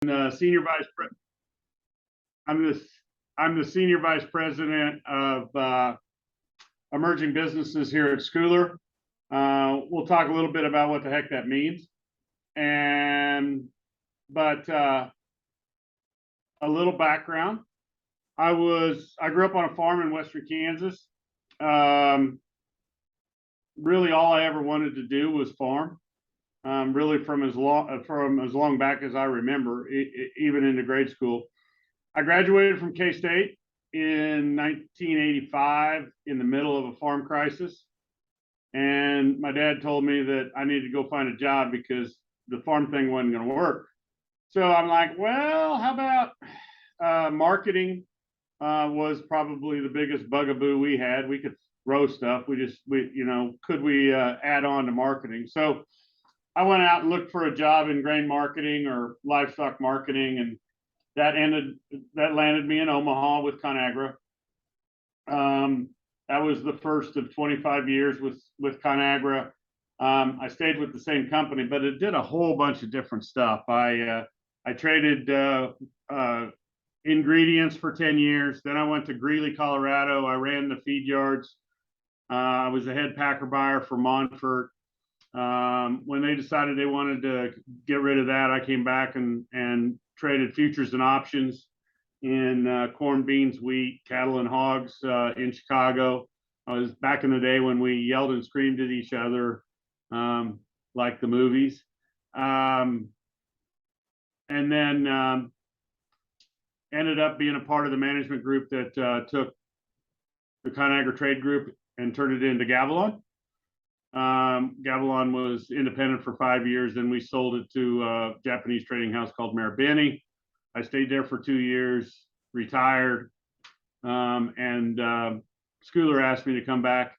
Senior vice president. I'm the senior vice president of emerging businesses here at Scoular. We'll talk a little bit about what the heck that means, but a little background. I grew up on a farm in western Kansas. Really, all I ever wanted to do was farm. Really, from as long back as I remember, even into grade school. I graduated from K-State in 1985 in the middle of a farm crisis. And my dad told me that I needed to go find a job because the farm thing wasn't going to work. So I'm like, well, how about marketing? Was probably the biggest bugaboo we had. We could grow stuff. Could we add on to marketing? So I went out and looked for a job in grain marketing or livestock marketing, and that landed me in Omaha with ConAgra. That was the first of 25 years with ConAgra. I stayed with the same company, but it did a whole bunch of different stuff. I traded ingredients for 10 years. Then I went to Greeley, Colorado. I ran the feed yards. I was a head packer buyer for Monfort. When they decided they wanted to get rid of that, I came back and traded futures and options in corn, beans, wheat, cattle, and hogs in Chicago. I was back in the day when we yelled and screamed at each other like the movies. And then ended up being a part of the management group that took the ConAgra trade group and turned it into Gavilon. Gavilon was independent for 5 years. Then we sold it to a Japanese trading house called Marubeni. I stayed there for 2 years, retired, and Scoular asked me to come back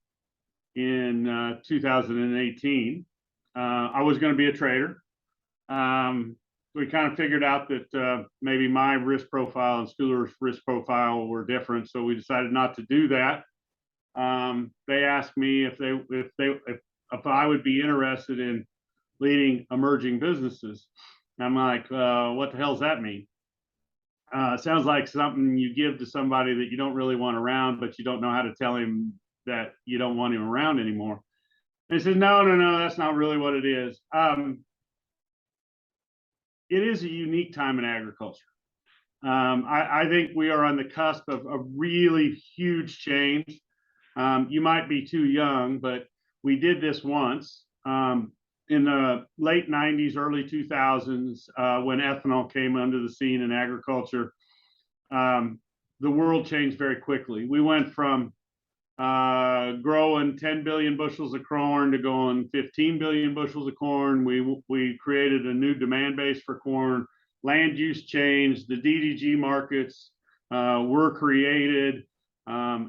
in 2018. I was going to be a trader. We kind of figured out that maybe my risk profile and Scoular's risk profile were different, so we decided not to do that. They asked me if I would be interested in leading emerging businesses. I'm like, what the hell does that mean? Sounds like something you give to somebody that you don't really want around, but you don't know how to tell him that you don't want him around anymore. And he says, no, that's not really what it is. It is a unique time in agriculture. I think we are on the cusp of a really huge change. You might be too young, but we did this once in the late 90s, early 2000s, when ethanol came onto the scene in agriculture. The world changed very quickly. We went from growing 10 billion bushels of corn to going 15 billion bushels of corn. We created a new demand base for corn. Land use changed. The DDG markets were created.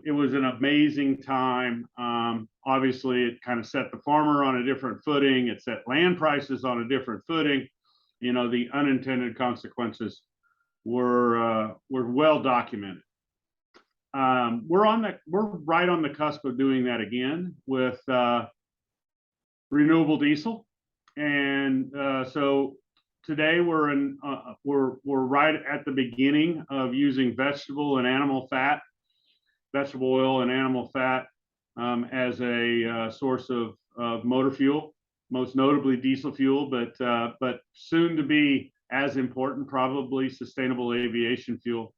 It was an amazing time. Obviously, it kind of set the farmer on a different footing. It set land prices on a different footing. The unintended consequences were well documented. We're right on the cusp of doing that again with renewable diesel, and so today we're right at the beginning of using vegetable oil and animal fat as a source of motor fuel, most notably diesel fuel, but soon to be as important, probably sustainable aviation fuel.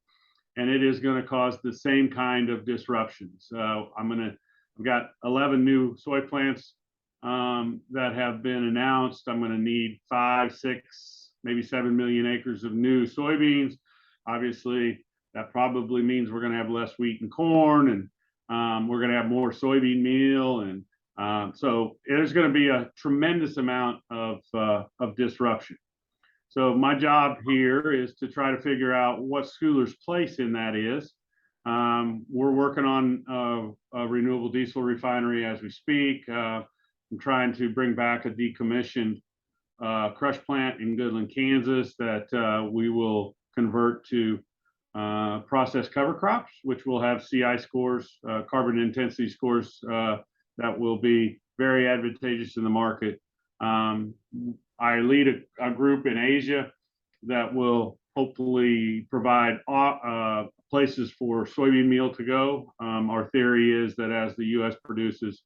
And it is going to cause the same kind of disruptions. I've got 11 new soy plants that have been announced. I'm going to need 5, 6, maybe 7 million acres of new soybeans. Obviously, that probably means we're going to have less wheat and corn, and we're going to have more soybean meal. And so there's going to be a tremendous amount of disruption. So my job here is to try to figure out what Scoular's place in that is. We're working on a renewable diesel refinery as we speak. I'm trying to bring back a decommissioned crush plant in Goodland, Kansas that we will convert to processed cover crops, which will have CI scores, carbon intensity scores that will be very advantageous in the market. I lead a group in Asia that will hopefully provide places for soybean meal to go. Our theory is that as the U.S. produces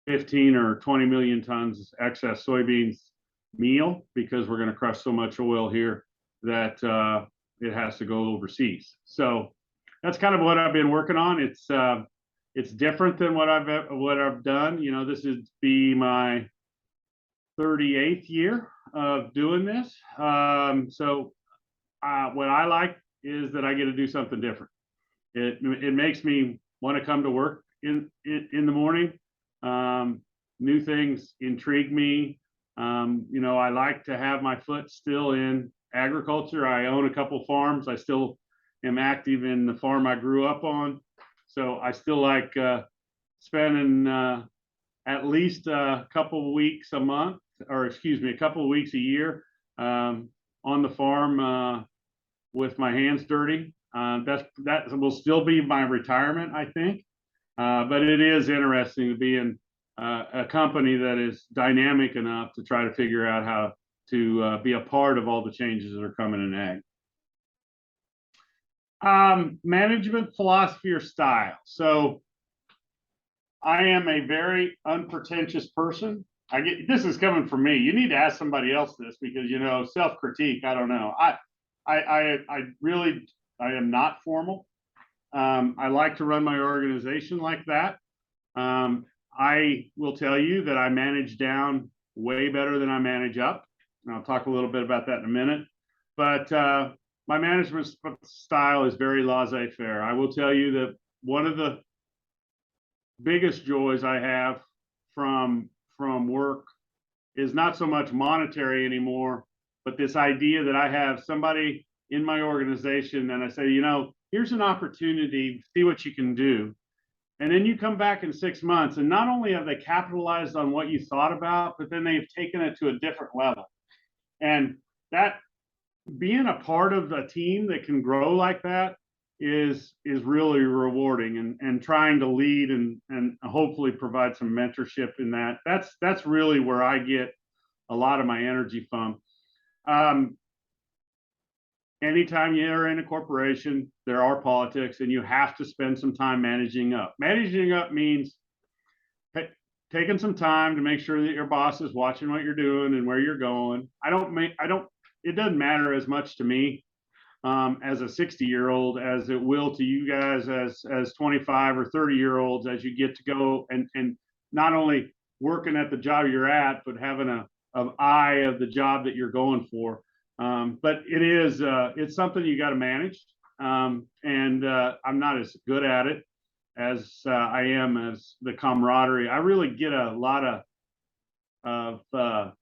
15 or 20 million tons excess soybeans meal, because we're going to crush so much oil here, that it has to go overseas. So that's kind of what I've been working on. It's different than what I've done. You know, this is be my 38th year of doing this. So what I like is that I get to do something different. It makes me want to come to work in the morning. New things intrigue me. You know, I like to have my foot still in agriculture. I own a couple farms. I still am active in the farm I grew up on. So I still like spending at least a couple of weeks a month, or excuse me, a couple of weeks a year on the farm with my hands dirty. That will still be my retirement, I think. But it is interesting to be in a company that is dynamic enough to try to figure out how to be a part of all the changes that are coming in ag. Management philosophy or style. So I am a very unpretentious person. This is coming from me. You need to ask somebody else this, because, you know, self-critique, I don't know. I am not formal. I like to run my organization like that. I will tell you that I manage down way better than I manage up. And I'll talk a little bit about that in a minute. But my management style is very laissez-faire. I will tell you that one of the biggest joys I have from work is not so much monetary anymore, but this idea that I have somebody in my organization and I say, you know, here's an opportunity, see what you can do. And then you come back in 6 months, and not only have they capitalized on what you thought about, but then they've taken it to a different level. And that, being a part of a team that can grow like that is really rewarding, and trying to lead and hopefully provide some mentorship in that. That's really where I get a lot of my energy from. Anytime you're in a corporation, there are politics, and you have to spend some time managing up. Managing up means taking some time to make sure that your boss is watching what you're doing and where you're going. It doesn't matter as much to me as a 60-year-old as it will to you guys as 25 or 30-year-olds, as you get to go and not only working at the job you're at, but having an eye of the job that you're going for. But it's something you got to manage. And I'm not as good at it as I am as the camaraderie. I really get a lot of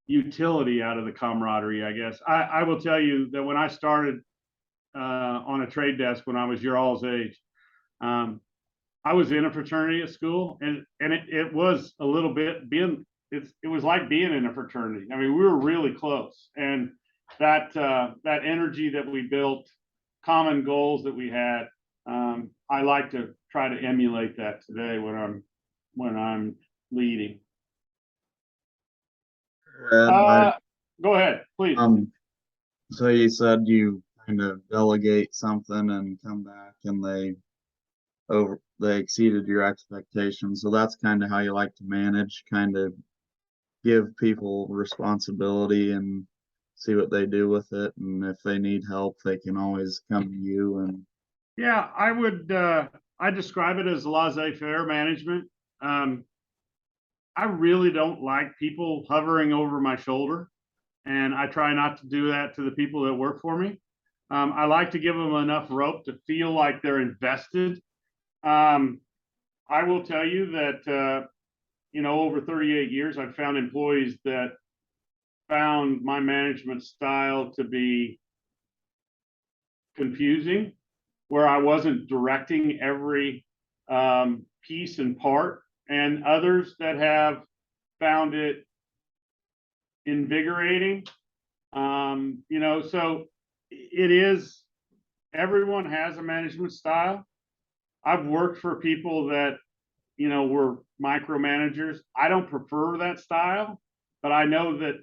utility out of the camaraderie, I guess. I will tell you that when I started on a trade desk when I was your all's age, I was in a fraternity at school, and it was a little bit it was like being in a fraternity. I mean, we were really close, and that energy that we built, common goals that we had, I like to try to emulate that today when I'm leading. Go ahead, please. So you said you kind of delegate something and come back and they exceeded your expectations. So that's kind of how you like to manage, kind of give people responsibility and see what they do with it. And if they need help, they can always come to you. And yeah, I describe it as laissez-faire management. I really don't like people hovering over my shoulder, and I try not to do that to the people that work for me. I like to give them enough rope to feel like they're invested. I will tell you that, you know, over 38 years, I've found employees that found my management style to be confusing, where I wasn't directing every piece and part, and others that have found it invigorating. You know, so it is, everyone has a management style. I've worked for people that, you know, were micromanagers. I don't prefer that style. but I know that,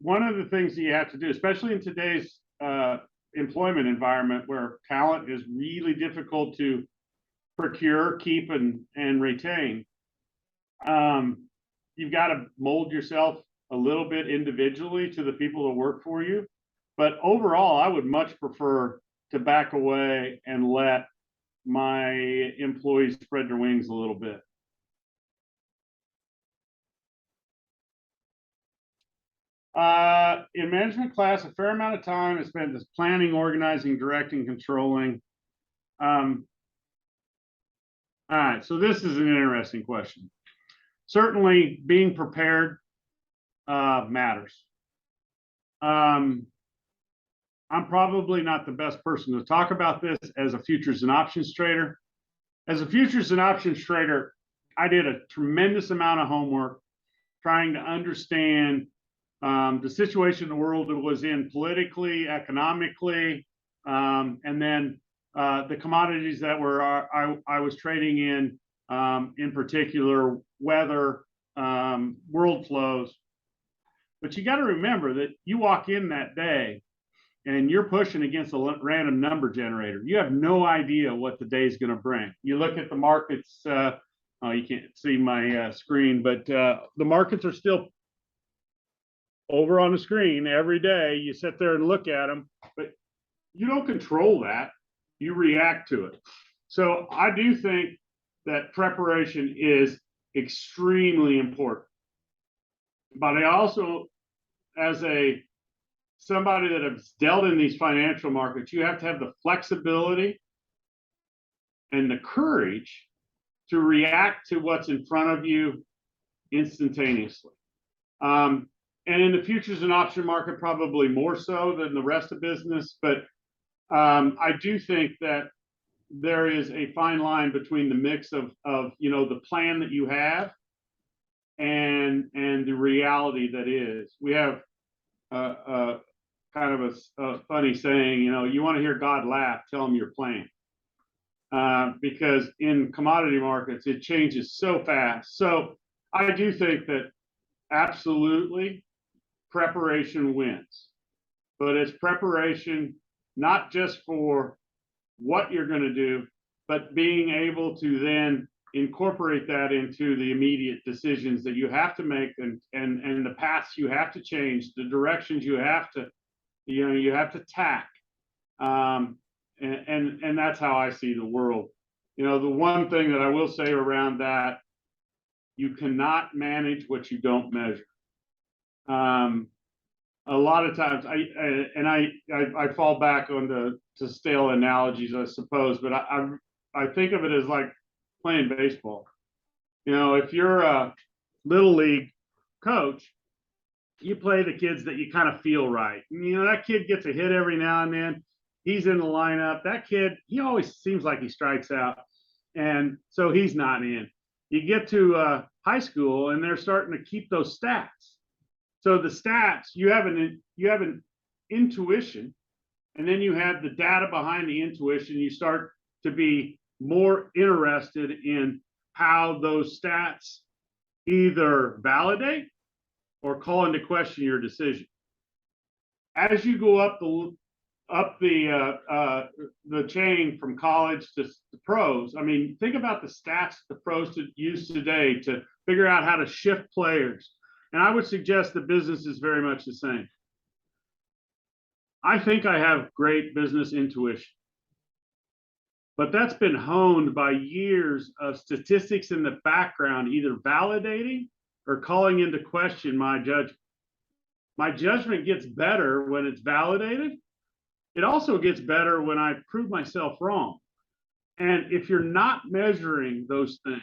one of the things that you have to do, especially in today's employment environment where talent is really difficult to procure, keep, and retain, you've got to mold yourself a little bit individually to the people that work for you. But overall, I would much prefer to back away and let my employees spread their wings a little bit. In management class, a fair amount of time is spent as planning, organizing, directing, controlling. All right, so this is an interesting question. Certainly, being prepared matters. I'm probably not the best person to talk about this as a futures and options trader. As a futures and options trader, I did a tremendous amount of homework trying to understand the situation the world was in politically, economically, and then the commodities that I was trading in particular, weather, world flows. But you got to remember that you walk in that day and you're pushing against a random number generator. You have no idea what the day is going to bring. You look at the markets. Oh, you can't see my screen, but the markets are still over on the screen every day. You sit there and look at them, but you don't control that. You react to it. So I do think that preparation is extremely important. But I also, as somebody that has dealt in these financial markets, you have to have the flexibility and the courage to react to what's in front of you instantaneously. And in the futures and option market, probably more so than the rest of business. But I do think that there is a fine line between the mix of the plan that you have and the reality that is. We have kind of a funny saying, you want to hear God laugh, tell him your plan. Because in commodity markets, it changes so fast. So I do think that absolutely preparation wins, but it's preparation not just for what you're going to do, but being able to then incorporate that into the immediate decisions that you have to make and the paths you have to change, the directions you have to tack. And that's how I see the world. The one thing that I will say around that, you cannot manage what you don't measure. A lot of times I fall back on to stale analogies, I suppose, but I think of it as like playing baseball. If you're a little league coach, you play the kids that you kind of feel right. That kid gets a hit every now and then. He's in the lineup. That kid, he always seems like he strikes out. And so he's not in. You get to high school and they're starting to keep those stats. So the stats, you have an intuition, and then you have the data behind the intuition. You start to be more interested in how those stats either validate or call into question your decision. As you go up the chain from college to pros, I mean, think about the stats the pros use today to figure out how to shift players. And I would suggest that business is very much the same. I think I have great business intuition, but that's been honed by years of statistics in the background, either validating or calling into question my judgment. My judgment gets better when it's validated. It also gets better when I prove myself wrong. And if you're not measuring those things,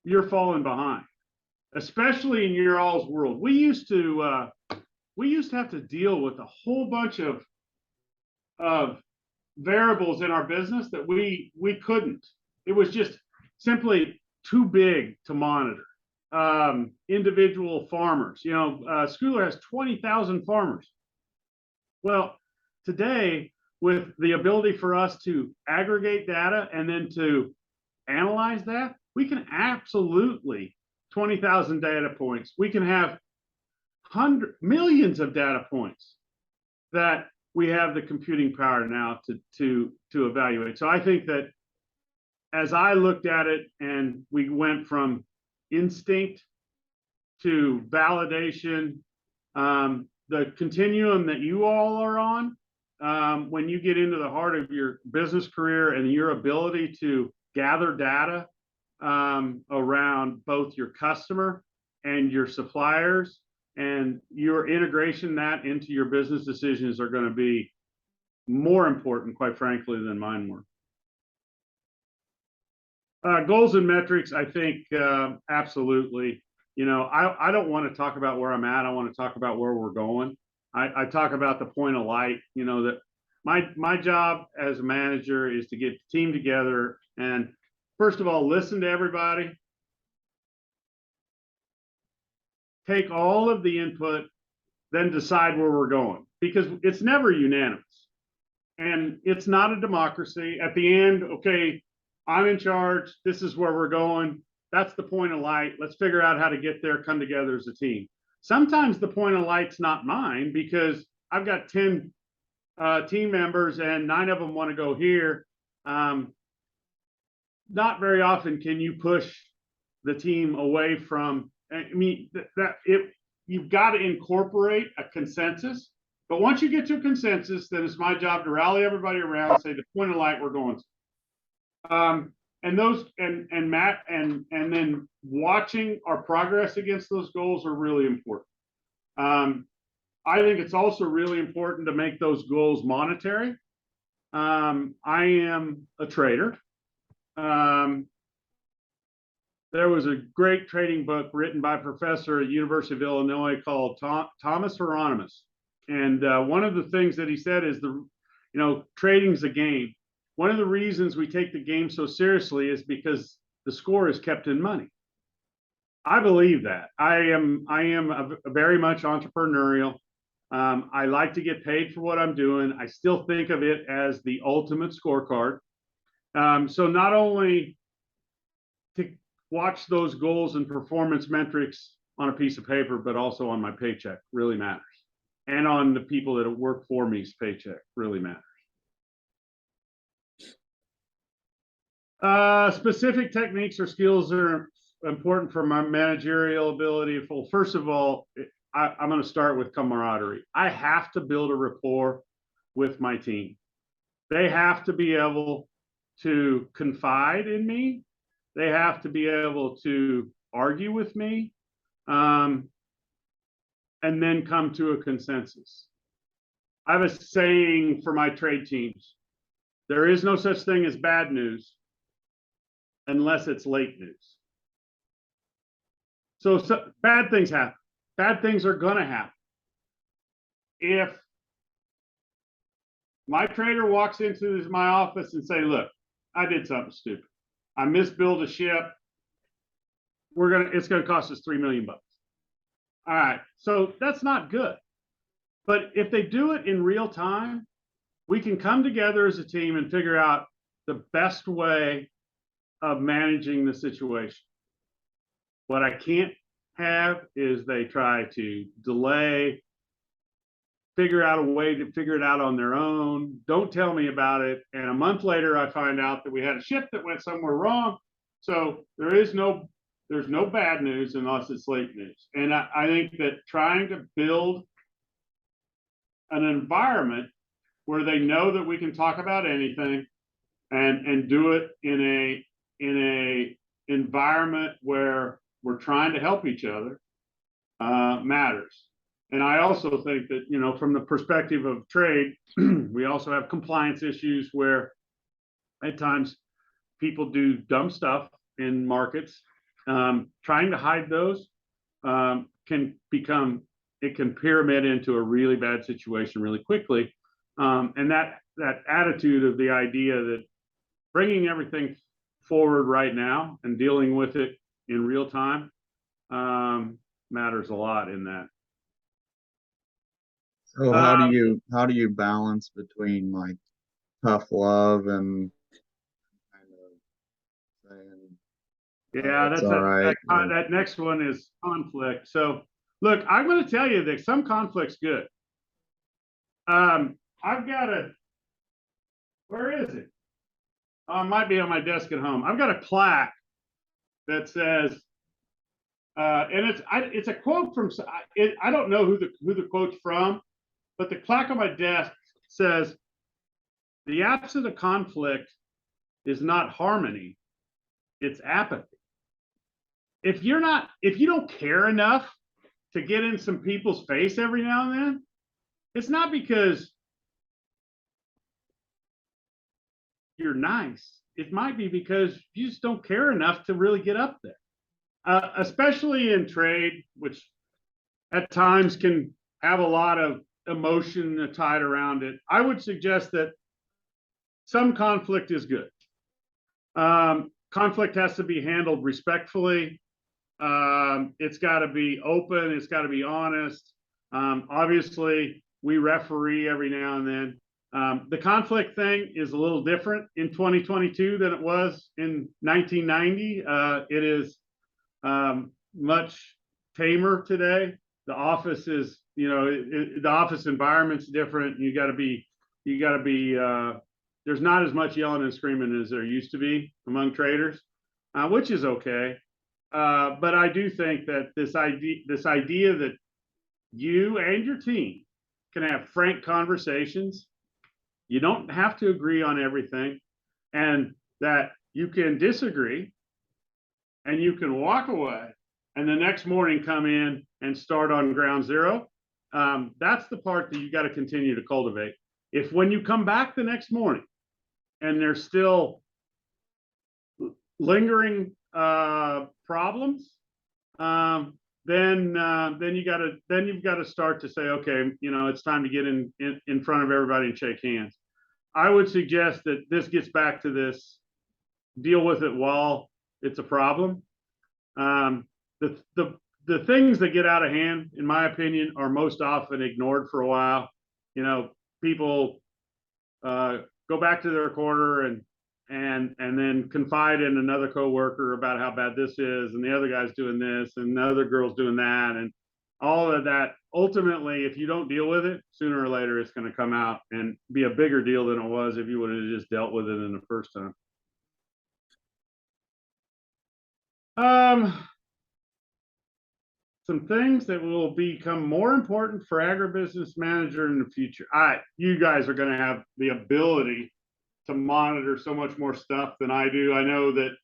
you're falling behind, especially in your all's world. We used to have to deal with a whole bunch of variables in our business that we couldn't. It was just simply too big to monitor. Individual farmers, Scoular has 20,000 farmers. Well, today, with the ability for us to aggregate data and then to analyze that, we can absolutely 20,000 data points. We can have millions of data points that we have the computing power now to evaluate. So I think that as I looked at it, and we went from instinct to validation, the continuum that you all are on, when you get into the heart of your business career and your ability to gather data around both your customer and your suppliers, and your integration that into your business decisions are going to be more important, quite frankly, than mine were. Goals and metrics, I think, absolutely. You know, I don't want to talk about where I'm at. I want to talk about where we're going. I talk about the point of light, you know, that my job as a manager is to get the team together and, first of all, listen to everybody, take all of the input, then decide where we're going, because it's never unanimous. And it's not a democracy. At the end, okay, I'm in charge. This is where we're going. That's the point of light. Let's figure out how to get there, come together as a team. Sometimes the point of light's not mine because I've got 10 team members and 9 of them want to go here. Not very often can you push the team away from, I mean, you've got to incorporate a consensus. But once you get to a consensus, then it's my job to rally everybody around and say the point of light we're going to. And those and Matt and then watching our progress against those goals are really important. I think it's also really important to make those goals monetary. I am a trader. There was a great trading book written by a professor at University of Illinois called Thomas Hieronymus. And one of the things that he said is trading's a game. One of the reasons we take the game so seriously is because the score is kept in money. I believe that. I am very much entrepreneurial. I like to get paid for what I'm doing. I still think of it as the ultimate scorecard. So not only to watch those goals and performance metrics on a piece of paper, but also on my paycheck really matters. And on the people that work for me's paycheck really matters. Specific techniques or skills are important for my managerial ability. Well, first of all, I'm going to start with camaraderie. I have to build a rapport with my team. They have to be able to confide in me. They have to be able to argue with me, and then come to a consensus. I have a saying for my trade teams: there is no such thing as bad news unless it's late news. So bad things happen. Bad things are going to happen. If my trader walks into my office and say, look, I did something stupid. I misbilled a ship. It's going to cost us $3 million. All right. So that's not good. But if they do it in real time, we can come together as a team and figure out the best way of managing the situation. What I can't have is they try to delay, figure out a way to figure it out on their own. Don't tell me about it. And a month later, I find out that we had a ship that went somewhere wrong. So there's no bad news unless it's late news. And I think that trying to build an environment where they know that we can talk about anything and do it in a environment where we're trying to help each other matters. And I also think that, from the perspective of trade, we also have compliance issues where at times people do dumb stuff in markets. Trying to hide those can pyramid into a really bad situation really quickly. And that attitude of the idea that bringing everything forward right now and dealing with it in real time matters a lot in that. So how do you balance between like tough love and kind of saying, Yeah, It's that's all that, right. that next one is conflict. So look, I'm going to tell you that some conflict's good. I've got where is it? It might be on my desk at home. I've got a plaque that says, and it's a quote from, I don't know who the quote's from, but the plaque on my desk says, the absence of conflict is not harmony, it's apathy. If you don't care enough to get in some people's face every now and then, it's not because you're nice. It might be because you just don't care enough to really get up there. Especially in trade, which at times can have a lot of emotion tied around it. I would suggest that some conflict is good. Conflict has to be handled respectfully. It's got to be open. It's got to be honest. Obviously, we referee every now and then. The conflict thing is a little different in 2022 than it was in 1990. It is much tamer today. The office is, the office environment's different. You got to be, there's not as much yelling and screaming as there used to be among traders, which is okay. But I do think that this idea that you and your team can have frank conversations, you don't have to agree on everything, and that you can disagree and you can walk away and the next morning come in and start on ground zero. That's the part that you got to continue to cultivate. If when you come back the next morning and there's still lingering problems, then you've got to start to say, okay, it's time to get in front of everybody and shake hands. I would suggest that this gets back to this: deal with it while it's a problem. The things that get out of hand, in my opinion, are most often ignored for a while. People go back to their quarter and then confide in another coworker about how bad this is, and the other guy's doing this, and the other girl's doing that, and all of that. Ultimately, if you don't deal with it, sooner or later it's going to come out and be a bigger deal than it was if you would have just dealt with it in the first time. Some things that will become more important for agribusiness manager in the future. You guys are going to have the ability to monitor so much more stuff than I do. I know that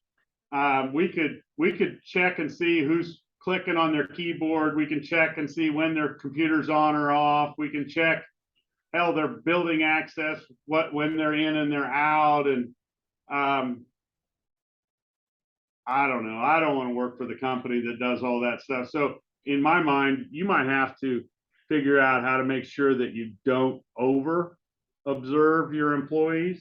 we could check and see who's clicking on their keyboard. We can check and see when their computer's on or off. We can check how their building access, when they're in and they're out. And I don't know. I don't want to work for the company that does all that stuff. So in my mind, you might have to figure out how to make sure that you don't over observe your employees,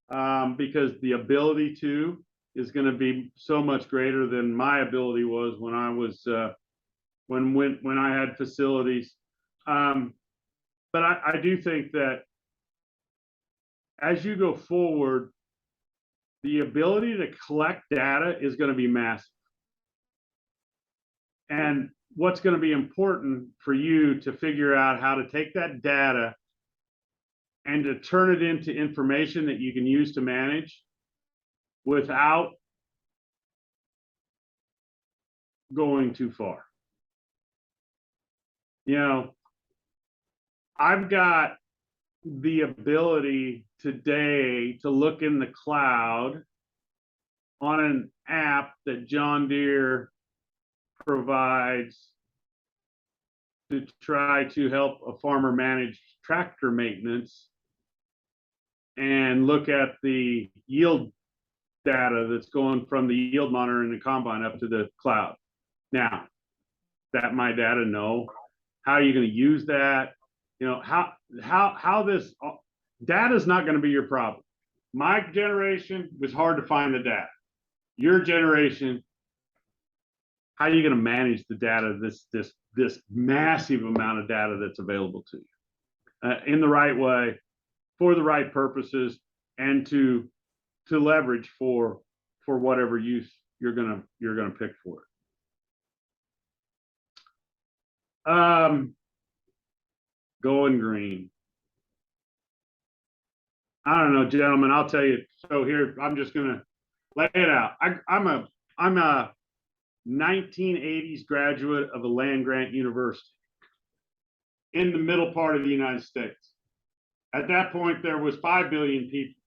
because the ability to is going to be so much greater than my ability was when I was when I had facilities. But I do think that as you go forward, the ability to collect data is going to be massive. And what's going to be important for you to figure out how to take that data and to turn it into information that you can use to manage without going too far. I've got the ability today to look in the cloud on an app that John Deere provides to try to help a farmer manage tractor maintenance, and look at the yield data that's going from the yield monitor in the combine up to the cloud. Now, that my data know, how are you going to use that? How this data is not going to be your problem. My generation was hard to find the data. Your generation, how are you going to manage the data, this massive amount of data that's available to you in the right way, for the right purposes, and to leverage for whatever use you're gonna pick for it. Going green. I don't know, gentlemen. I'll tell you. So here, I'm just gonna lay it out. I'm a 1980s graduate of a land grant university in the middle part of the United States. At that point, there was 5 billion people.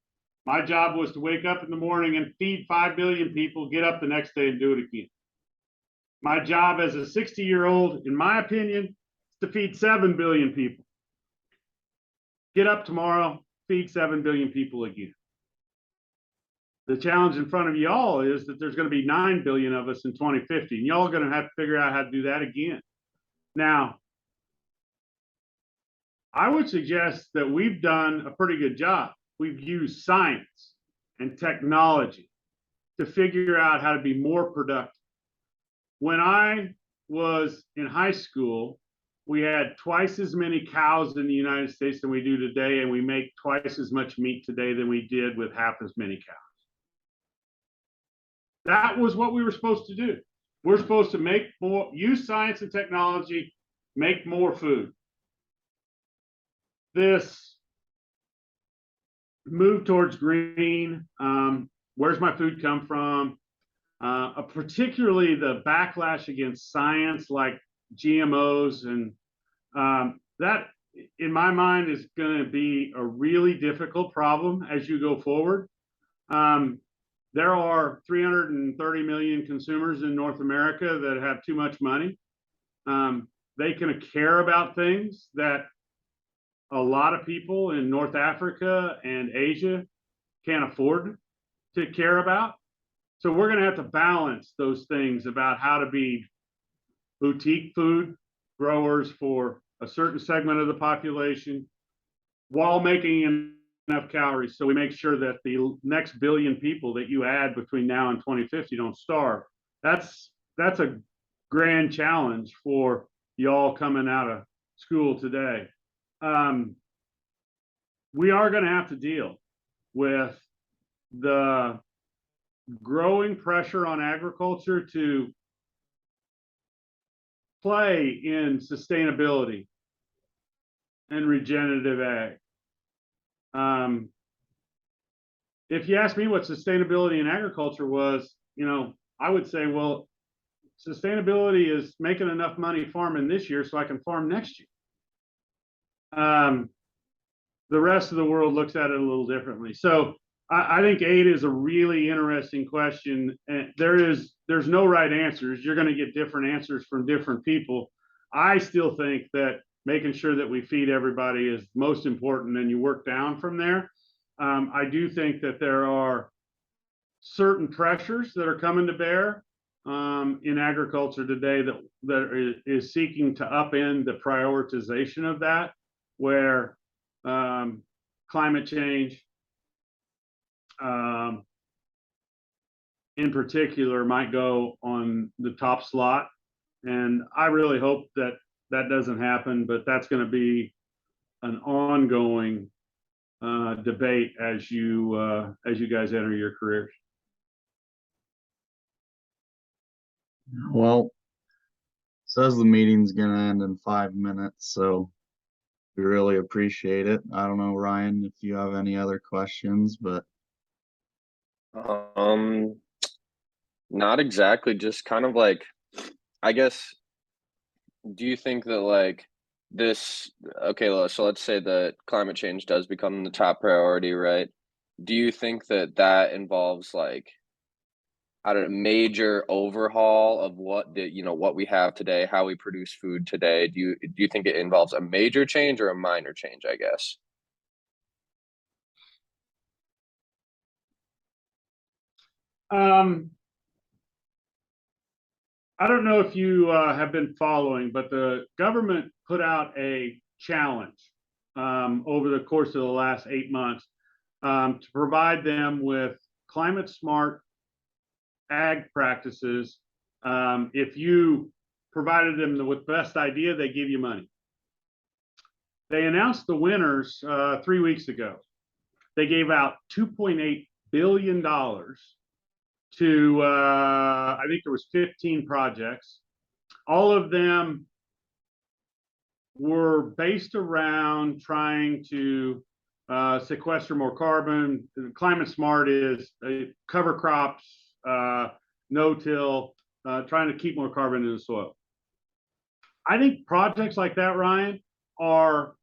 My job was to wake up in the morning and feed 5 billion people, get up the next day and do it again. My job as a 60-year-old, in my opinion, is to feed 7 billion people. Get up tomorrow, feed 7 billion people again. The challenge in front of y'all is that there's going to be 9 billion of us in 2050, and y'all are going to have to figure out how to do that again. Now, I would suggest that we've done a pretty good job. We've used science and technology to figure out how to be more productive. When I was in high school, we had twice as many cows in the United States than we do today, and we make twice as much meat today than we did with half as many cows. That was what we were supposed to do. We're supposed to make more, use science and technology, make more food. This move towards green, where's my food come from? Particularly the backlash against science like GMOs, and that in my mind is going to be a really difficult problem as you go forward. There are 330 million consumers in North America that have too much money. They can care about things that a lot of people in North Africa and Asia can't afford to care about. So we're going to have to balance those things about how to be boutique food growers for a certain segment of the population while making enough calories so we make sure that the next billion people that you add between now and 2050 don't starve. That's a grand challenge for y'all coming out of school today. We are going to have to deal with the growing pressure on agriculture to play in sustainability and regenerative ag. If you ask me what sustainability in agriculture was, I would say, well, sustainability is making enough money farming this year so I can farm next year. The rest of the world looks at it a little differently. So I think 8 is a really interesting question. And there's no right answers. You're going to get different answers from different people. I still think that making sure that we feed everybody is most important, and you work down from there. I do think that there are certain pressures that are coming to bear in agriculture today that is seeking to upend the prioritization of that, where climate change in particular might go on the top slot. And I really hope that that doesn't happen, but that's going to be an ongoing debate as you guys enter your careers. Well, says the meeting's gonna end in 5 minutes, so we really appreciate it. I don't know, Ryan, if you have any other questions, but not exactly, just kind of like, I guess, do you think that like this, okay, so let's say that climate change does become the top priority, right? Do you think that that involves like, I don't know, major overhaul of what what we have today, how we produce food today? Do you think it involves a major change or a minor change, I guess? I don't know if you have been following, but the government put out a challenge over the course of the last 8 months to provide them with climate smart ag practices. If you provided them with the best idea, they give you money. They announced the winners 3 weeks ago. They gave out $2.8 billion to, I think there was 15 projects. All of them were based around trying to sequester more carbon. Climate smart is cover crops, no-till, trying to keep more carbon in the soil. I think projects like that, Ryan, are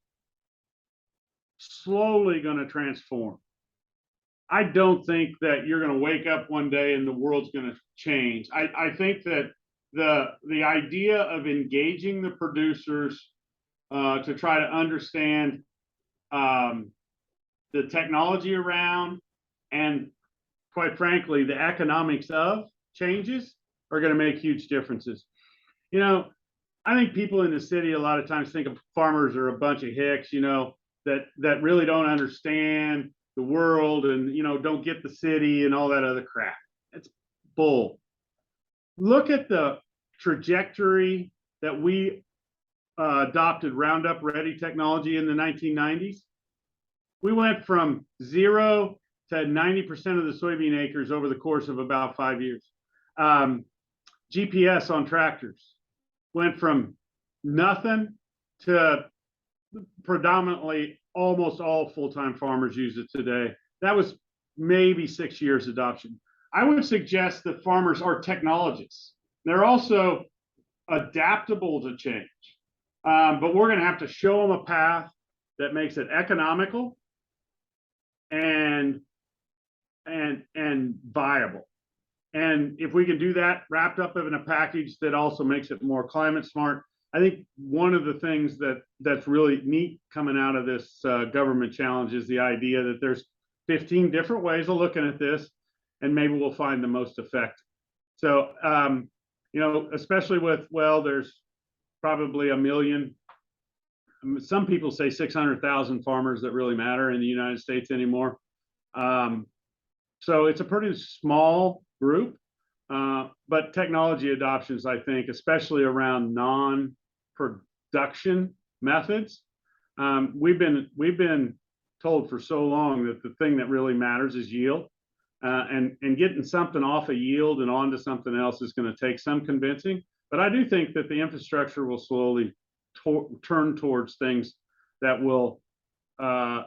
slowly going to transform. I don't think that you're going to wake up one day and the world's going to change. I think that the idea of engaging the producers to try to understand the technology around and, quite frankly, the economics of changes are going to make huge differences. You know, I think people in the city a lot of times think of farmers are a bunch of hicks, you know, that really don't understand the world and, you know, don't get the city and all that other crap. It's bull. Look at the trajectory that we adopted Roundup Ready technology in the 1990s. We went from 0 to 90% of the soybean acres over the course of about 5 years. GPS on tractors went from nothing to predominantly almost all full-time farmers use it today. That was maybe 6 years adoption. I would suggest that farmers are technologists. They're also adaptable to change. But we're going to have to show them a path that makes it economical and viable. And if we can do that wrapped up in a package that also makes it more climate smart, I think one of the things that's really neat coming out of this government challenge is the idea that there's 15 different ways of looking at this, and maybe we'll find the most effective. So, you know, especially with, well, there's probably 1 million, some people say 600,000 farmers that really matter in the United States anymore. So it's a pretty small group, but technology adoptions, I think, especially around non-production methods, we've been told for so long that the thing that really matters is yield, and getting something off of yield and onto something else is going to take some convincing. But I do think that the infrastructure will slowly turn towards things that will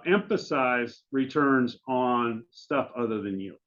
emphasize returns on stuff other than yield.